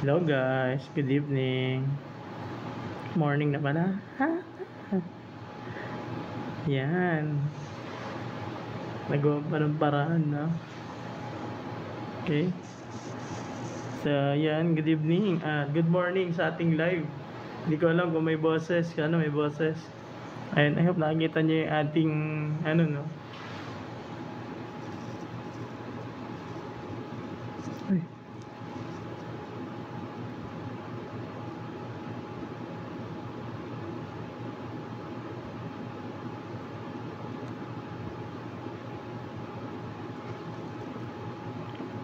Hello guys, good evening. Morning na pala. Ha? Yan. Nagawa pa ng paraan, no? Okay. So, yan, good evening. Good morning sa ating live. Hindi ko alam kung may boses. Kano may boses. Ayun, I hope nakikita niyo yung ating, no? Ay.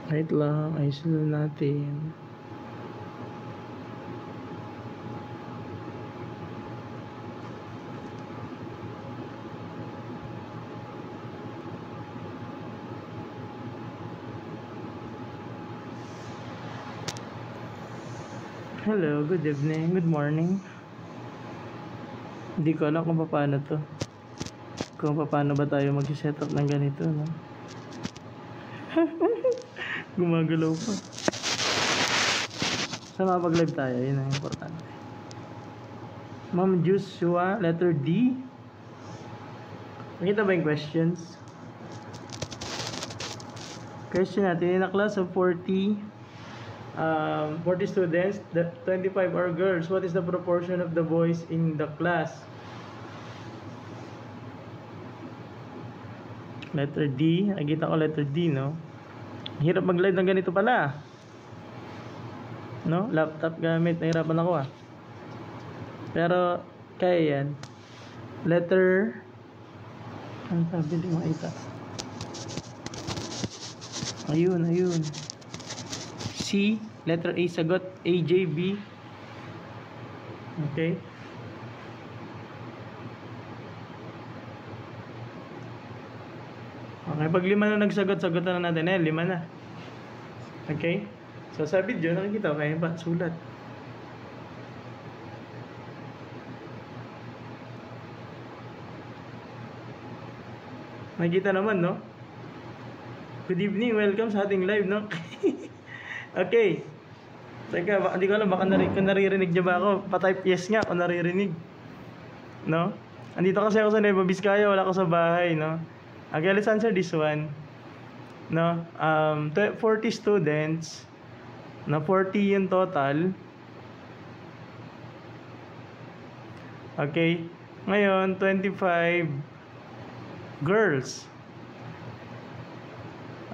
Wait lang, ayos na natin. Hello, good evening, good morning. Hindi ko alam kung paano to. Kung paano ba tayo mag-set up ng ganito, no? Gumagalaw pa. Sa mapag-live tayo, yun ang importante. Ma'am Joshua, letter D. Nakita ba yung questions? Question natin, in a class of 40 students, the 25 are girls. What is the proportion of the boys in the class? Letter D. Nakita ko letter D, no? Hirap mag-live ng ganito pala. No? Laptop gamit. Nahirapan ako Pero, kaya yan. Letter... Ano sabi? Hindi makita. Ayun. C. Letter A sagot. AJB. Okay. Okay, pag 5 na nagsagot, sagutan na natin. 5 na. Okay? So, sa video, nakikita ko kaya ba? Sulat. Nakikita naman, no? Good evening, welcome sa ating live, no? Okay. Teka, hindi ko alam, baka naririnig niyo ba ako? Pa-type yes nga kung naririnig. No? Andito kasi ako sa Nueva Vizcaya, wala ako sa bahay, no? Okay, let's answer this one. No? 40 students, na 40 yung total. Okay? Ngayon, 25 girls.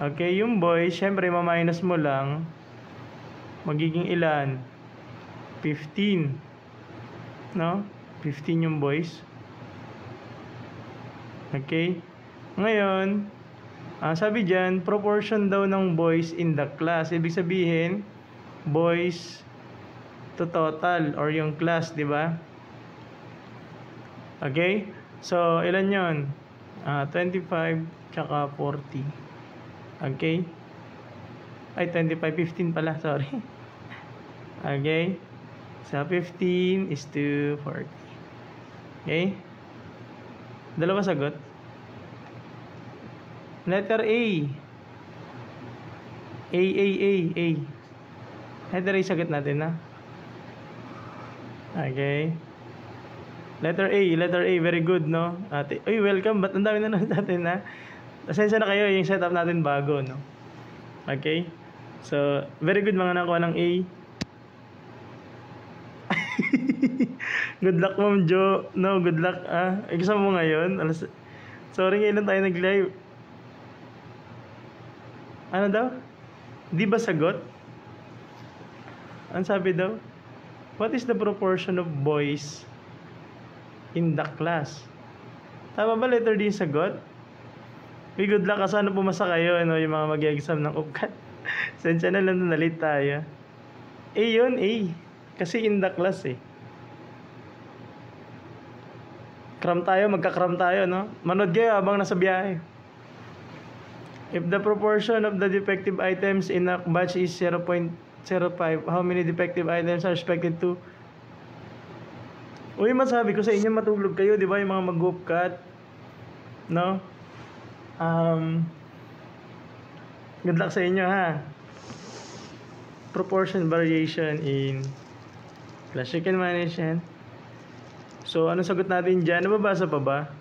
Okay, yung boys, syempre ma-minus mo lang. Magiging ilan? 15. No? 15 yung boys. Okay? Ngayon, sabi dyan, proportion daw ng boys in the class. Ibig sabihin, boys to total or yung class, di ba? Okay? So, ilan yon? 25 tsaka 40. Okay? Ay, 25, 15 pala, sorry. Okay? So, 15 is to 40. Okay? Dalawa sagot. Letter A. A. Letter A sagot natin, na. Okay. Letter A, very good, no? Ate, uy, welcome. Ba't ang dami na natin, na? Pasensya na kayo, yung setup natin bago, no? Okay? So, very good mga nakuha ng A. Good luck, Ma'am Jo. No, good luck, Kasama mo ngayon. Sorry, ngayon tayo nag-live. Ano daw? Di ba sagot? Ang sabi daw? What is the proportion of boys in the class? Tama ba letter D yung sagot? May good luck, sana pumasa kayo, ano, yung mga mag-exam ng UPCAT. Sensya na lang na late tayo. A yun, A. Kasi in the class, magka-cram tayo, no? Manood kayo habang nasa biyahe. If the proportion of the defective items in a batch is 0.05, how many defective items are expected to? Uy, masabi ko sa inyo, matulog kayo, di ba? Yung mga mag-UPCAT. No? Good luck sa inyo, ha? proportion variation in class. You can manage yan. So, ano sagot natin dyan? Nababasa pa ba?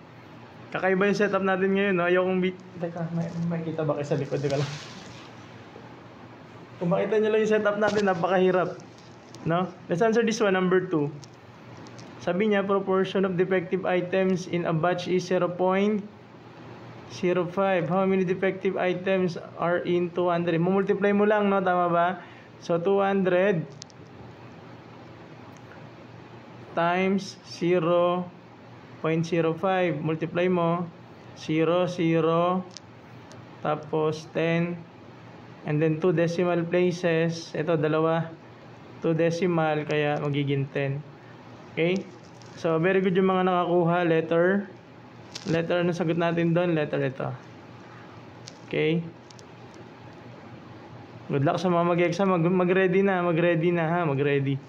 Kakaiba yung setup natin ngayon, no? Ayokong Teka, may kita ba kayo sa likod? Teka lang. Kung makita nyo lang yung setup natin, napakahirap. No? Let's answer this one, number 2. Sabi niya, proportion of defective items in a batch is 0.05. How many defective items are in 200? Multiply mo lang, no? Tama ba? So, 200 times 0.05. Multiply mo. 0, 0. Tapos 10. And then 2 decimal places. Ito, dalawa. 2 decimal, kaya magiging 10. Okay? So, very good yung mga nakakuha. Letter. Letter na sagot natin doon. Letter ito. Okay? Good luck sa mga mag-exam. Mag-ready na. Mag-ready na, ha? Mag-ready.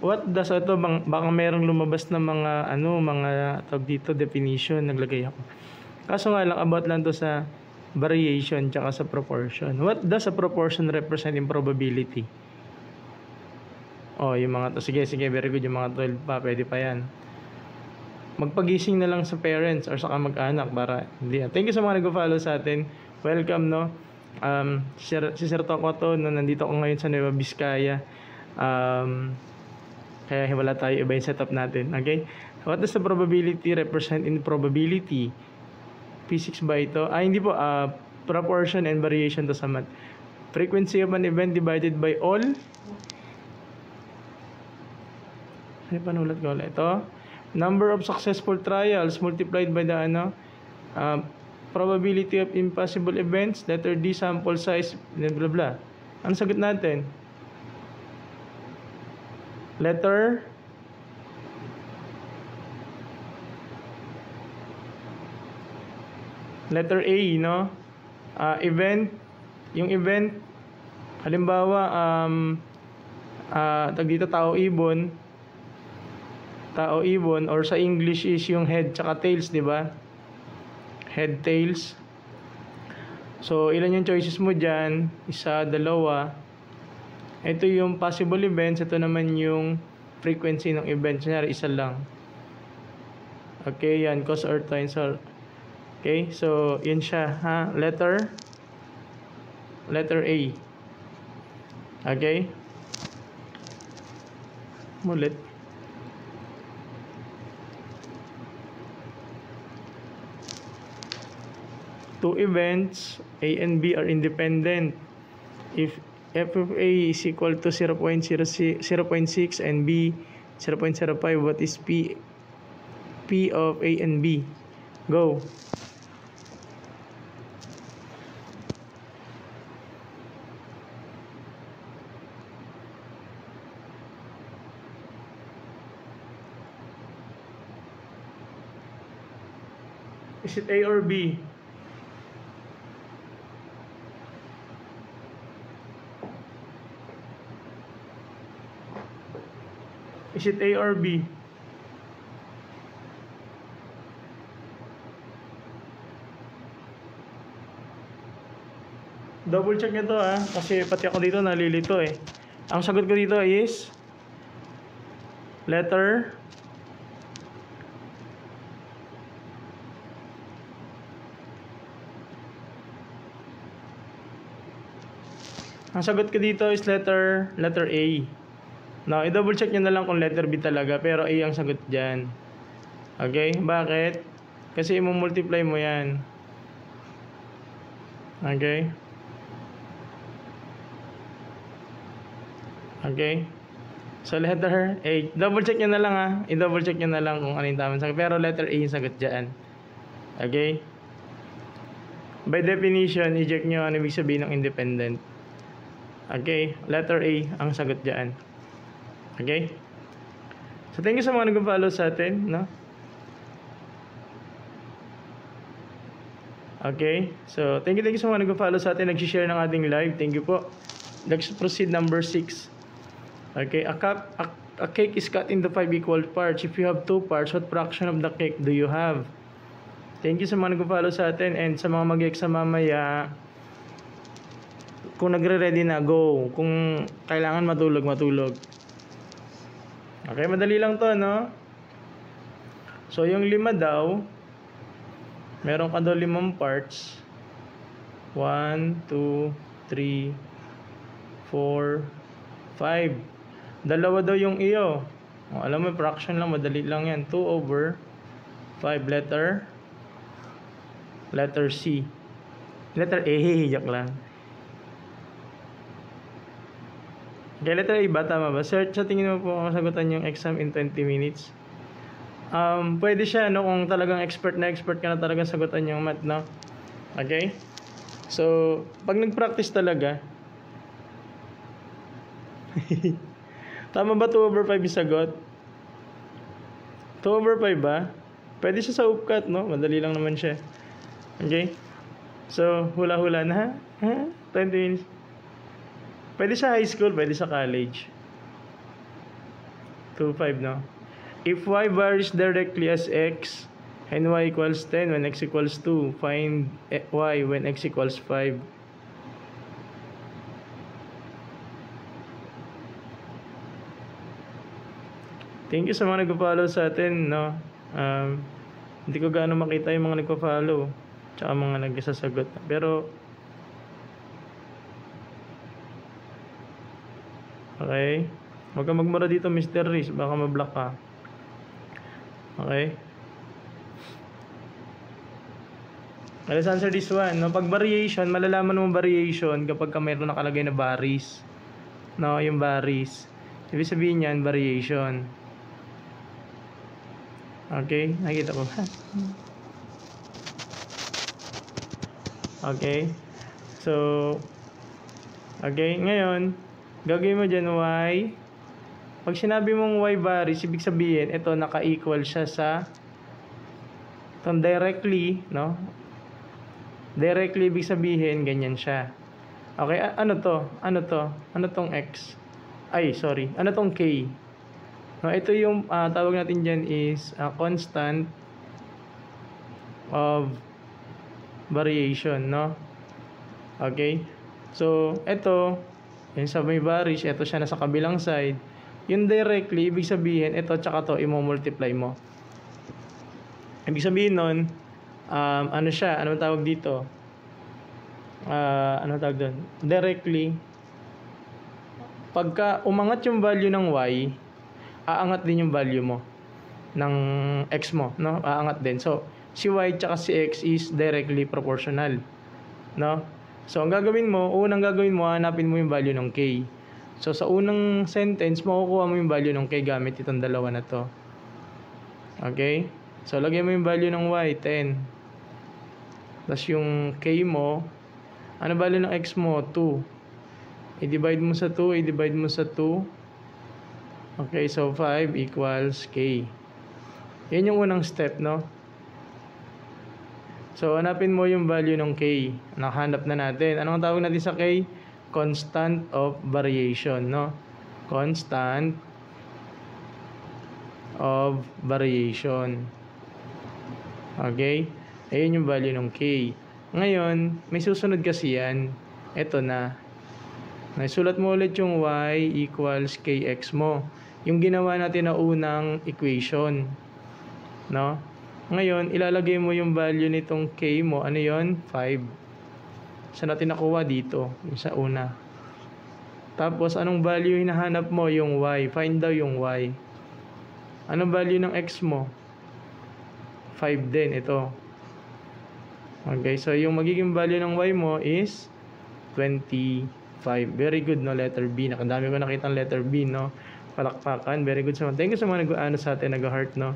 What does ito? Baka merong lumabas na mga, mga tawag dito, definition. Naglagay ako. Kaso nga lang, about lang to sa variation tsaka sa proportion. What does a proportion represent in probability? Oh, yung mga to. Sige, very good. Yung mga 12 pa, pwede pa yan. Magpagising na lang sa parents or sa kamag-anak para hindi. Thank you sa mga nag-follow sa atin. Welcome, no? Si Sir Toko to, no? Nandito ako ngayon sa Nueva Vizcaya. Kaya wala tayo iba yung setup natin. Okay? What does the probability represent in probability? Physics ba ito? Hindi po. Proportion and variation to sa math. Frequency of an event divided by all. Ano panulat ko ulit? Ito. Number of successful trials multiplied by the probability of impossible events. Letter D, sample size, blah blah blah. Ano sagot natin? Letter A, no? Event, yung event, halimbawa, tag dito tao ibon, or sa English is yung head tsaka tails, di ba? Head, tails. So, ilan yung choices mo dyan? Isa, dalawa. Ito yung possible events. Ito naman yung frequency ng events. Kunyari, isa lang. Okay, yan. Cause or times or. Okay, so, yun siya. Ha? Letter A. Okay? Mulit. Two events, A and B, are independent. If f of A is equal to 0.6 and B 0.05, what is P of A and B? Go. Is it A or B? Is it A or B? Double check nyo to, kasi pati ako dito nalilito eh. Ang sagot ko dito is letter Ang sagot ko dito is letter A. Now, i-double check nyo na lang kung letter B talaga, pero A ang sagot dyan. Okay? Bakit? Kasi i-multiply mo yan. Okay? Okay? So, letter A. Double check nyo na lang I-double check nyo na lang kung ano yung tamang sagot. Pero letter A yung sagot dyan. Okay? By definition, i-check nyo ano ibig sabihin ng independent. Okay? Letter A ang sagot dyan. Okay? So, thank you sa mga nag-follow sa atin, no? Okay? So, thank you sa mga nag-follow sa atin, nag-share ng ating live. Thank you po. Let's proceed number 6. Okay? A cake is cut into 5 equal parts. If you have 2 parts, what fraction of the cake do you have? Thank you sa mga nag-follow sa atin, and sa mga mag-exam mamaya, Kung nagre-ready na, go. Kung kailangan matulog, matulog. Okay, madali lang to, no? So, yung 5 daw, meron ka daw 5 parts. 1, 2, 3, 4, 5. Dalawa daw yung iyo. O, alam mo, fraction lang, madali lang yan. 2 over 5. Letter C. Letter A, joke lang. Okay, letter A ba? Tama ba? Sir, sa tingin mo po masagutan yung exam in 20 minutes? Pwede siya, no? Kung talagang expert ka na talagang sagutan yung math, no? Okay? So, pag nag-practice talaga, tama ba 2 over 5 yung sagot? 2 over 5 ba? Pwede siya sa upcut, no? Madali lang naman siya. Okay? So, hula-hula na, ha? 20 minutes. Pwede sa high school, pwede sa college. 2-5, no? If y varies directly as x and y equals 10 when x equals 2, find y when x equals 5. Thank you sa mga nagpa-follow sa atin, no? Hindi ko gaano makita yung mga nagpa-follow tsaka mga nagsasagot. Pero okay. Huwag ka magmura dito, Mr. Riz. Baka ma-block ka. Okay. Let's answer this one. No? Pag variation, malalaman mo variation kapag ka mayroon nakalagay na varies. No, yung varies. Ibig sabihin yan, variation. Okay. Nakikita ko. Okay. So, okay. Ngayon, gagawin mo dyan y. Pag sinabi mong y varies, ibig sabihin, ito naka-equal siya sa itong directly, no? Directly, ibig sabihin, ganyan siya. Okay, ano to? Ano to? Ano tong x? Ay, sorry. Ano tong k? No, ito yung tawag natin dyan is constant of variation, no? Okay? So, ito, yung sa may varies, ito siya nasa kabilang side. Yung directly, ibig sabihin, ito tsaka to, i-multiply mo. Ibig sabihin nun, ano siya, ano tawag dito? Ano tawag doon? Directly, pagka umangat yung value ng y, aangat din yung value mo ng x mo, no? Aangat din. So, si y tsaka si x is directly proportional, no? So, ang gagawin mo, hanapin mo yung value ng k. So, sa unang sentence, makukuha mo yung value ng k gamit itong dalawa na to. Okay? So, lagay mo yung value ng y, 10. Tapos yung k mo, ano value ng x mo? 2. I-divide mo sa 2, i-divide mo sa 2. Okay, so 5 equals k. Yan yung unang step, no? So, hanapin mo yung value ng k. Nakahanap na natin. Anong tawag natin sa k? Constant of variation, no? Constant of variation. Okay? Ayun yung value ng k. Ngayon, may susunod kasi yan. Ito na. Naisulat mo ulit yung y equals kx mo. Yung ginawa natin na unang equation. No? Ngayon, ilalagay mo yung value nitong k mo. Ano yon? 5. Saan natin nakuha dito? Yung sa una. Tapos, anong value hinahanap mo? Yung y. Find daw yung y. Anong value ng x mo? 5 din. Ito. Okay, so yung magiging value ng y mo is 25. Very good, no? Letter B. Nakadami ko nakita ang letter B, no? Palakpakan. Very good. Thank you sa mga nag-ano sa atin, nag-heart, no?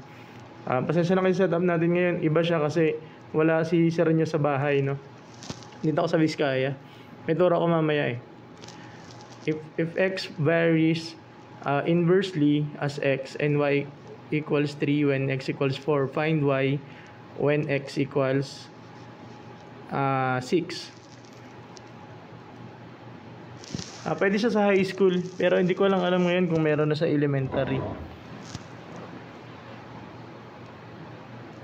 Pasensya na kayo sa setup natin ngayon. Iba siya kasi wala si sir nyo sa bahay, no? Dito ako sa Vizcaya. May turo ako mamaya eh. If x varies inversely as x and y equals 3 when x equals 4, find y when x equals 6. Pwede siya sa high school, pero hindi ko lang alam ngayon kung meron na sa elementary.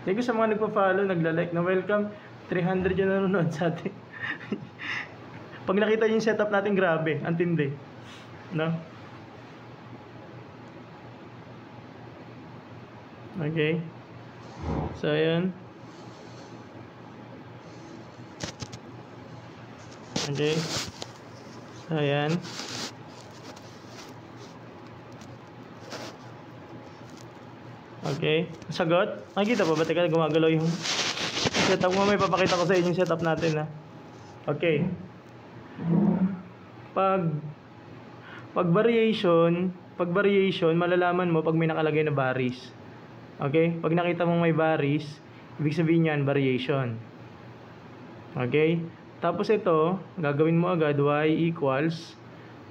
Thank you sa mga nagpa-follow, nagla-like na welcome. 300 yung nanonood sa atin. Pag nakita niyo yung setup natin, grabe, ang tindi. No? Okay. So, ayan. Okay. So, ayan. Okay. Sagot? Nakikita pa ba? Teka, gumagalaw yung setup mo. May papakita ko sa inyo yung setup natin, ha? Okay. Pag variation, malalaman mo pag may nakalagay na baris. Okay? Pag nakita mong may baris, ibig sabihin yan, variation. Okay? Tapos ito, gagawin mo agad y equals,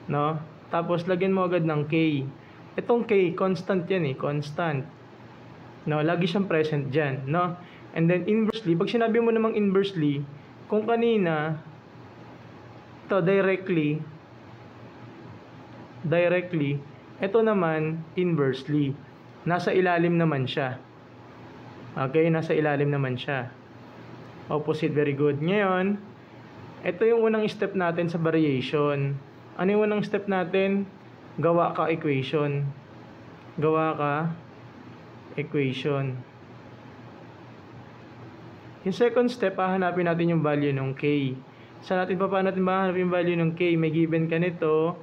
no? Tapos lagyan mo agad ng k. Itong k, constant yan eh, constant. No, lagi siyang present diyan, no? And then inversely, pag sinabi mo namang inversely, kung kanina to directly, ito naman inversely. Nasa ilalim naman siya. Okay, nasa ilalim naman siya. Opposite, very good. Ngayon, ito yung unang step natin sa variation. Ano yung unang step natin? Gawa ka equation. Gawa ka equation. Yung second step, hahanapin natin yung value ng k. Paano natin mahanapin yung value ng k? May given ka nito,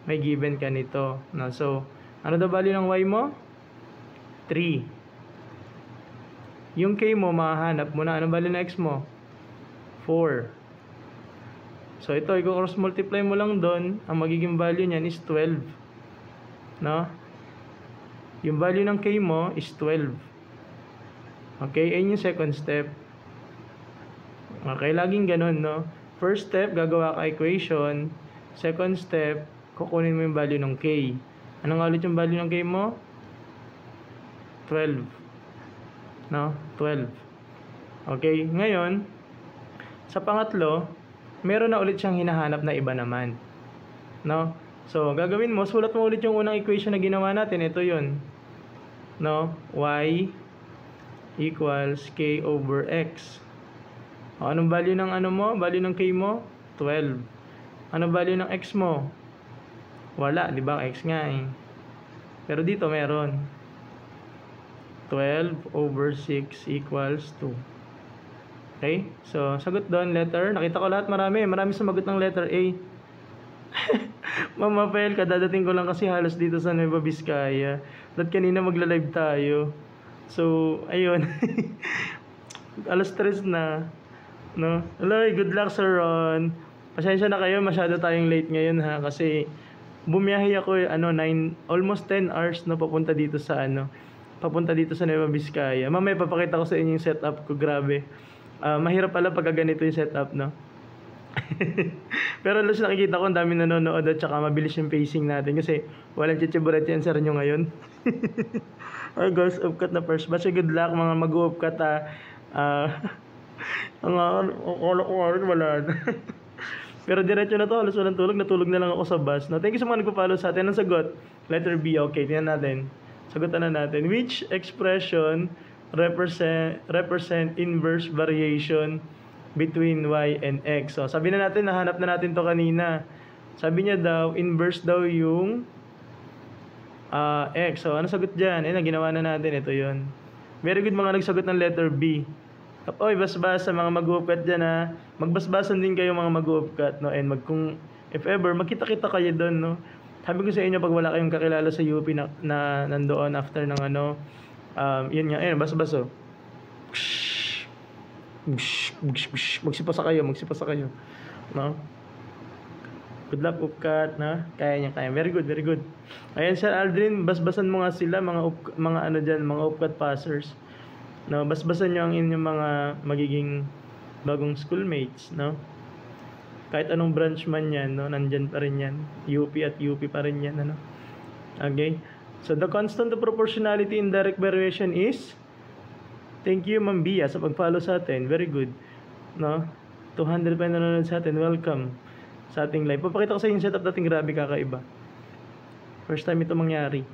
may given ka nito. No? So, ano daw value ng y mo? 3. Yung k mo, mahahanap mo na. Anong value ng x mo? 4. So, ito, i-cross multiply mo lang doon. Ang magiging value niyan is 12. No? Yung value ng k mo is 12. Okay, ayun yung second step. Okay, laging ganun, no? First step, gagawa ka equation. Second step, kukunin mo yung value ng k. Anong ulit yung value ng k mo? 12. No? 12. Okay, ngayon, sa pangatlo, meron na ulit siyang hinahanap na iba naman. No? So, gagawin mo, sulat mo ulit yung unang equation na ginawa natin. Ito yun. No? Y equals k over x. O, anong value ng ano mo? Value ng k mo? 12. Anong value ng x mo? Wala, di ba? X nga eh. Pero dito meron. 12 over 6 equals 2. Okay? So, sagot doon, letter. Nakita ko lahat, marami sumagot ng letter A. Mama Pel, kadadating ko lang kasi halos dito sa Nueva Vizcaya. At kanina magla-live tayo. So, ayun. Alas 3 na. No? Hello, good luck Sir Ron. Pasensya na kayo, masyado tayong late ngayon ha. Kasi bumiyahe ako almost 10 hours na papunta dito sa Nueva Vizcaya. Mamaya papakita ko sa inyo yung setup ko, grabe. Mahirap pala pag ganito yung setup, no? Pero alas nakikita ko ang dami nanonood at saka mabilis yung pacing natin kasi walang chichiburet yan sa nyo ngayon. Ay guys, upcut na first batch. Good luck mga mag-upcut wala na. Pero diretso na to, halos walang tulog. Natulog na lang ako sa bus. No? Thank you sa mga nagpa-follow sa atin. Ang sagot, letter B. Okay, tingnan natin. Sagutan na natin. Which expression represent inverse variation between y and x? So, sabi na natin, nahanap na natin to kanina. Sabi niya daw, inverse daw yung x. So, ano sagot dyan? Ginawa na natin. Ito yun. Very good mga nagsagot ng letter B. Oy, basbas sa mga mag-uupkat dyan ha. Magbasbasan din kayo mga mag-uupkat, no? And kung if ever, magkita-kita kayo doon, no? Sabi ko sa inyo, pag wala kayong kakilala sa UP na nandoon after ng yun nga, basbas oh. Magsipasa kayo, no? Good luck, upkat, na? Kaya. Very good, very good. Ayan, Sir Aldrin, basbasan mo nga sila, mga upkat passers. No, basbasan nyo ang inyong mga magiging bagong schoolmates, no? Kahit anong branch man yan, no? Nandyan pa rin yan. UP at UP pa rin yan, ano? Okay? So, the constant of proportionality in direct variation is? Thank you, Ma'am Bia, sa pag-follow sa atin. Very good. No? 200 pa nanonood sa atin. Welcome sa ating live. Papakita ko sa inyo yung setup natin. Grabe, kakaiba. First time ito mangyari.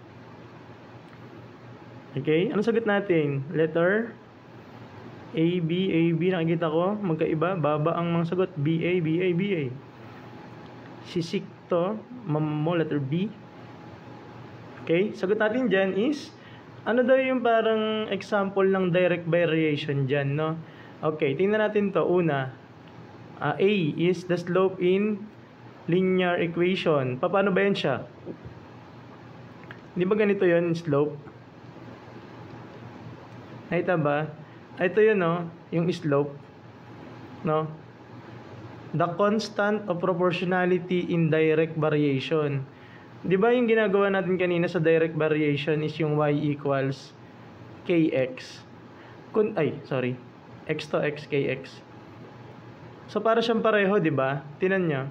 Okay? Ano sagot natin? Letter A, B, A, B. Nakikita ko, magkaiba. Baba ang mga sagot. B, A, B, A, B, A. sisik to, mo, letter B. Okay, sagot natin dyan is, ano daw yung parang example ng direct variation dyan, no? Okay, tingnan natin to. Una, A is the slope in linear equation. Paano ba yan siya? Di ba ganito yun, slope? Nakita ba? Ito yun, no? Yung slope. No? The constant of proportionality in direct variation. Di ba yung ginagawa natin kanina sa direct variation is yung y equals kx. X to x, kx. So para siyang pareho, di ba? Tingnan nyo.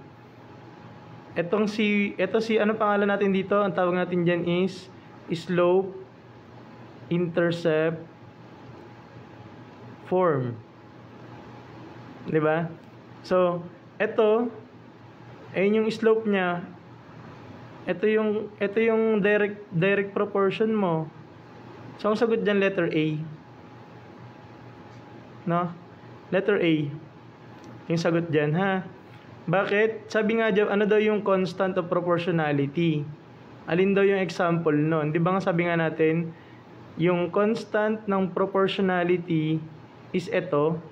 Ito si ano pangalan natin dito? Ang tawag natin diyan is slope intercept form. Di ba? So, ito ayun yung slope niya. Ito yung direct proportion mo. So, ang sagot diyan letter A. No? Letter A. Yung sagot diyan, ha? Bakit? Sabi nga dyan, ano daw yung constant of proportionality? Alin daw yung example nun? Di ba nga sabi nga natin, yung constant ng proportionality is ito.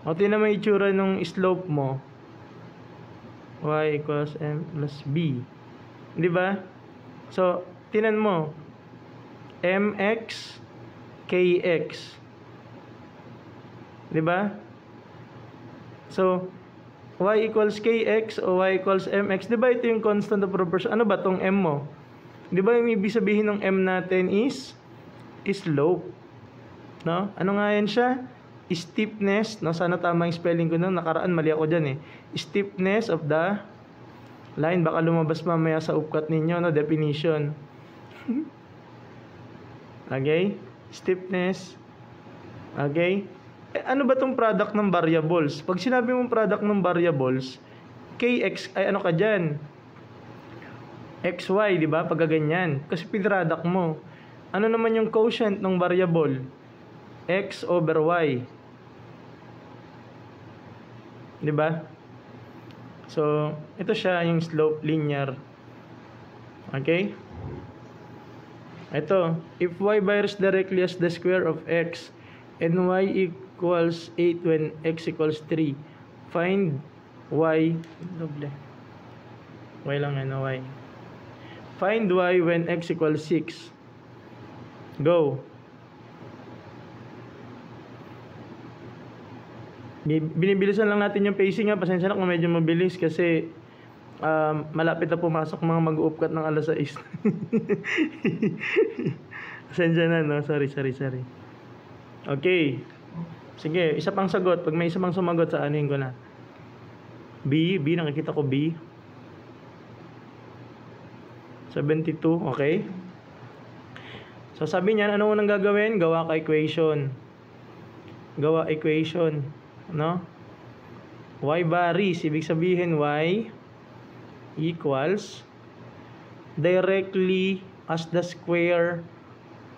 O, tinan mo yung itsura ng slope mo. Y equals M plus B. Di ba? So, tinan mo. MX, KX. Di ba? So, y equals kx o y equals mx. Di ba ito yung constant of proportion? Ano ba tong m mo? Di ba yung ibig sabihin ng m natin is slope? No? Ano nga yan siya? Steepness. No? Sana tama yung spelling ko nun. Nakaraan, mali ako dyan eh. Steepness of the line. Baka lumabas mamaya sa upkat ninyo. No? Definition. Okay? Steepness. Okay? Ano ba tong product ng variables? Pag sinabi mong product ng variables, kx ay ano ka dyan? xy, di ba? Pag ganyan. Kasi product mo. Ano naman yung quotient ng variable? X over y. Di ba? So, ito siya yung slope linear. Okay? Ito, if y varies directly as the square of x and y equals 8 when x equals 3. Find y. Y lang yan, y. Find y when x equals 6. Go. Binibilisan lang natin yung pacing ha. Pasensya na kung medyo mabilis kasi malapit na pumasok mga mag-uupkat ng alas 6. Pasensya na, no? Sorry. Okay. Sige, isa pang sagot. Pag may isa pang sumagot, sa anuhin ko na. B, nakikita ko B. 72, okay. So, sabi niyan, ano unang gagawin? Gawa ka equation. Gawa equation. No? Y varies. Ibig sabihin, Y equals directly as the square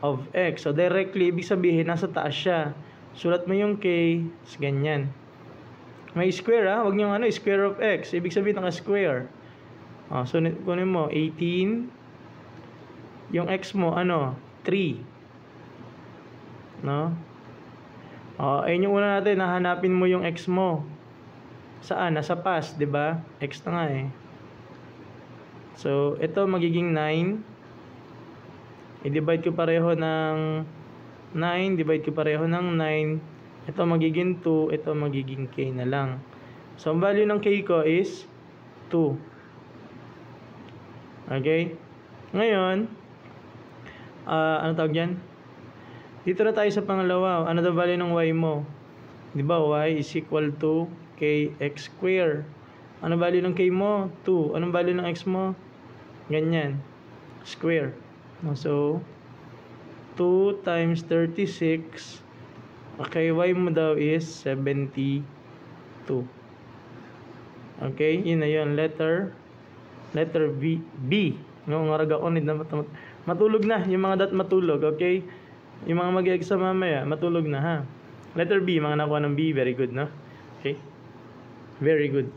of X. So, directly, ibig sabihin, nasa taas siya. Sulat mo yung K, ganyan. May square ha, huwag nyo square of X. Ibig sabihin naka-square. So, kunin mo, 18. Yung X mo, 3. No? Ayun yung una natin, nahanapin mo yung X mo. Saan? Nasa past, di ba? X na nga eh. So, ito magiging 9. I-divide ko pareho ng 9. Divide ko pareho ng 9. Ito magiging 2. Ito magiging K na lang. So, ang value ng K ko is 2. Okay? Ngayon, ano tawag yan? Dito na tayo sa pangalawa. Ano daw value ng Y mo? Diba? Y is equal to KX square. Ano value ng K mo? 2. Anong value ng X mo? Ganyan. Square. So, 2 times 36. Okay, Y mo daw is 72. Okay, yun na yun. Letter B. Ngong araga ko, matulog na. Yung mga matulog, okay? Yung mga mag-exam mamaya, matulog na ha. Letter B, mga nakuha ng B, very good, no? Okay? Very good.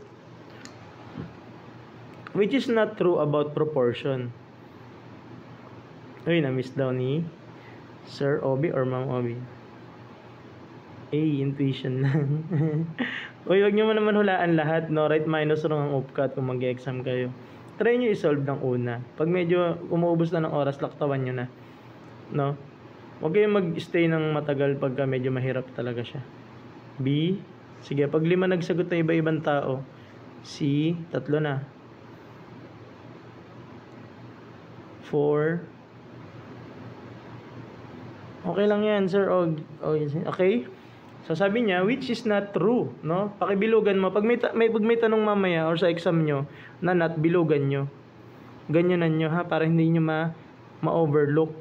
Which is not true about proportion. Uy, na-miss daw ni Sir Obi or Ma'am Obi. Intuition lang. Uy, wag nyo mo naman hulaan lahat, no? Right, minus, wrong ang upcut kung mag-exam kayo. Try nyo i-solve ng una. Pag medyo umuubos na ng oras, laktawan nyo na. No? Huwag kayong mag-stay ng matagal pagka medyo mahirap talaga siya. B. Sige, pag 5 nagsagot na iba-ibang tao, C. 3 na. 4. Okay lang yan, sir. Okay? So, sabi niya, which is not true, no? Pakibilugan mo. Pag may tanong mamaya or sa exam nyo, na not, bilugan nyo. Ganyanan nyo, ha? Para hindi nyo ma-overlook.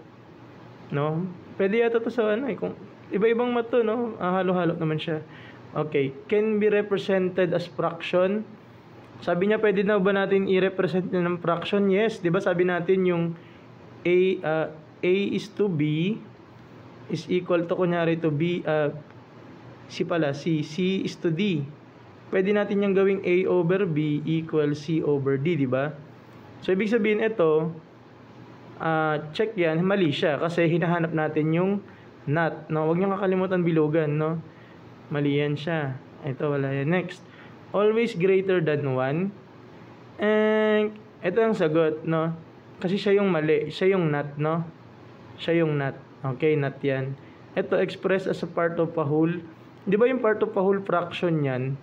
No? Pwede yata to sa kung iba-ibang mato, no? Halo-halo naman siya. Okay. Can be represented as fraction. Sabi niya, pwede na ba natin i-represent ng fraction? Yes. Diba sabi natin yung A is to B is equal to, kunyari to B, C is to D. Pwede natin yung gawing A over B equal C over D, di ba? So, ibig sabihin ito, check yan, mali siya kasi hinahanap natin yung not, no? Huwag niyong kakalimutan bilugan, no? Mali yan siya. Ito, wala yan. Next, always greater than 1. And, ito ang sagot, no? Kasi siya yung mali, siya yung not, no? Siya yung not. Okay, not yan. Ito, express as a part of a whole. Di ba yung part of a whole fraction yan?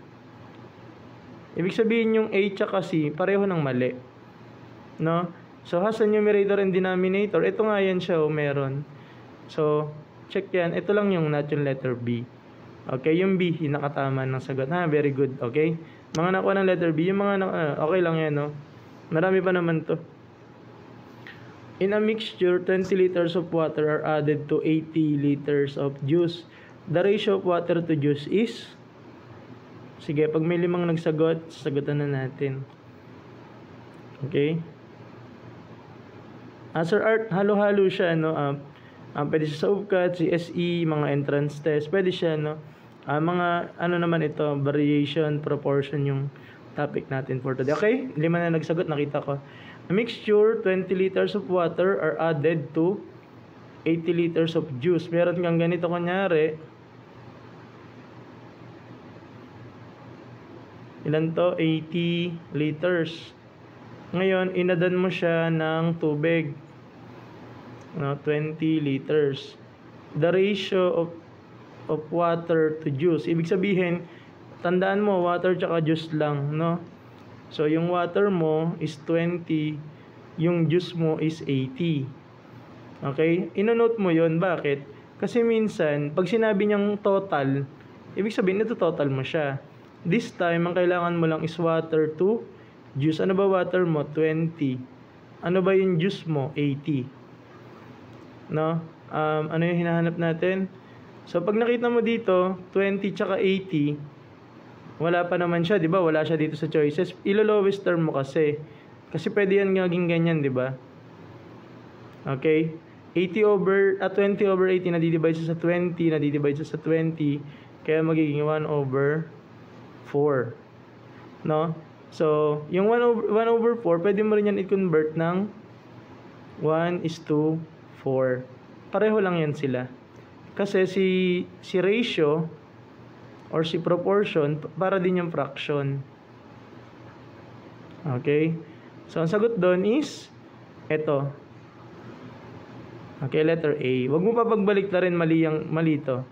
Ibig sabihin yung A tsaka C, pareho ng mali. No? So, has a numerator and denominator. Ito nga yan siya, meron. So, check yan. Ito lang yung not, yung letter B. Okay, yung B, yung nakatama ng sagot. Very good. Okay? Mga nakuha ng letter B, yung mga okay lang yan, no? Marami pa naman to. In a mixture, 20 liters of water are added to 80 liters of juice. The ratio of water to juice is? Sige, pag may 5 nagsagot, sasagutan na natin. Okay? Sir Art, halo-halo siya, no? Pwede siya sa UPCAT, CSE, mga entrance test. Pwede siya, no? Mga, naman ito, variation, proportion yung topic natin for today. Okay? 5 na nagsagot, nakita ko. A mixture, 20 liters of water are added to 80 liters of juice. Meron kang ganito, kunyari. Ilan to? 80 liters. Ngayon, inadan mo siya ng tubig. 20 liters. The ratio of water to juice. Ibig sabihin, tandaan mo, water tsaka juice lang, no? So, yung water mo is 20, yung juice mo is 80. Okay? Ino-note mo yon. Bakit? Kasi minsan, pag sinabi niyang total, ibig sabihin, ito total mo siya. This time, ang kailangan mo lang is water to juice. Ano ba water mo? 20. Ano ba yung juice mo? 80. No? Ano yung hinahanap natin? So, pag nakita mo dito, 20 tsaka 80, wala pa naman siya, di ba? Wala siya dito sa choices. Ilo-lowest term mo kasi. Kasi pwede yan maging ganyan, di ba? Okay? 20 over 80 nadidivide sa 20, nadidivide sa 20. Kaya magiging 1 over 4. No? So, yung 1 over 4, pwede mo rin yan i-convert ng 1:4. Pareho lang yan sila. Kasi si ratio or si proportion, para din yung fraction. Okay? So, ang sagot doon is ito. Okay, letter A. Huwag mo pa pagbaliktad rin, mali to.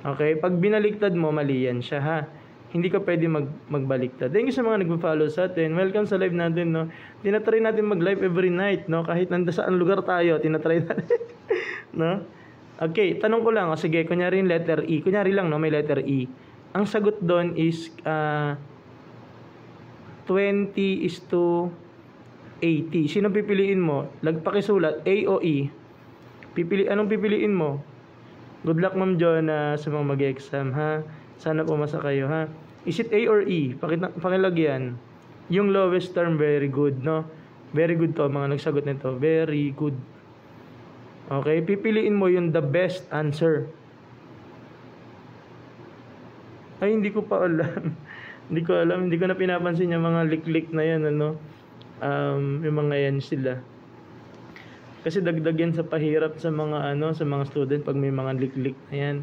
Okay? Pag binaliktad mo, mali yan siya, ha? Hindi ka pwede magbaliktad. Thank you sa mga nagpa-follow sa atin. Welcome sa live natin, no? Tinatry natin mag-live every night, no? Kahit nanda saan lugar tayo, tinatry natin. No? Okay, tanong ko lang. Sige, kunyari yung letter E. Kunyari lang, no? May letter E. Ang sagot doon is 20:80. Sino pipiliin mo? Pakisulat, A o E? Anong pipiliin mo? Good luck, Ma'am Jonah, sa mga mag-exam, ha? Sana pumasa kayo, ha? Is it A or E? Pakilagyan. Yung lowest term, very good, no? Very good to, mga nagsagot nito. Very good. Okay, pipiliin mo yung the best answer. Ay, hindi ko pa alam. Hindi ko alam. Hindi ko na pinapansin yung mga lik-lik na yan, ano? Yung mga yan sila. Kasi dagdag yan sa pahirap sa mga sa mga student pag may mga leak-leak. Ayan.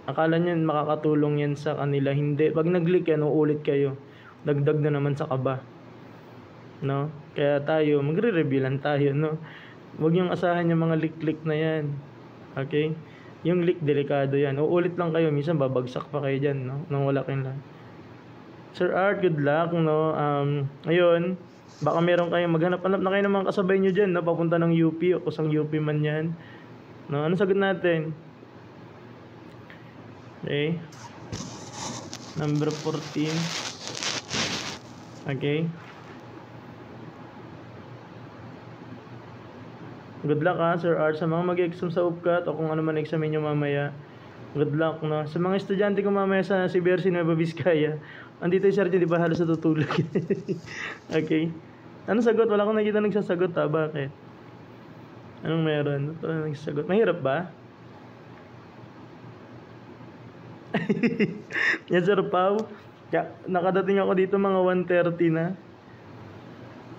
Akala niyan makakatulong yan sa kanila. Hindi. Pag nag-leak yan, uulit kayo. Dagdag na naman sa kaba. No? Kaya tayo, magre-review lang tayo, no? Huwag yung asahan yung mga leak-leak na yan. Okay? Yung leak, delikado yan. Uulit lang kayo. Minsan babagsak pa kayo dyan, no? Nang wala kayong lang. Sir Art, good luck, no? Ayun, baka meron kayong maghanap-hanap na kayo ng mga kasabay nyo dyan, no? Papunta ng UP o kusang UP man yan. No? Ano sagot natin? Okay. Number 14. Okay. Good luck Sir Art. Sa mga mag-exam sa UPCAT o kung ano man examin nyo mamaya. Good luck, no? Sa mga estudyante ko mamaya sa CBRC Nueva Vizcaya, andito yung Sergio, di ba halos natutulog? Okay. Anong sagot? Wala akong nakita nagsasagot ha. Bakit? Anong meron? Ito nagsasagot. Mahirap ba? Yes, Sir Pao. Nakadating ako dito mga 1:30 na.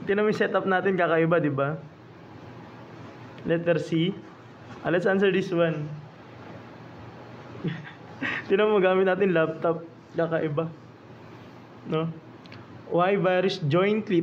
Tingnan mo yung setup natin, kakaiba, di ba? Letter C. Let's answer this one. Tingnan mo, gamit natin laptop. Kakaiba. No? Why virus jointly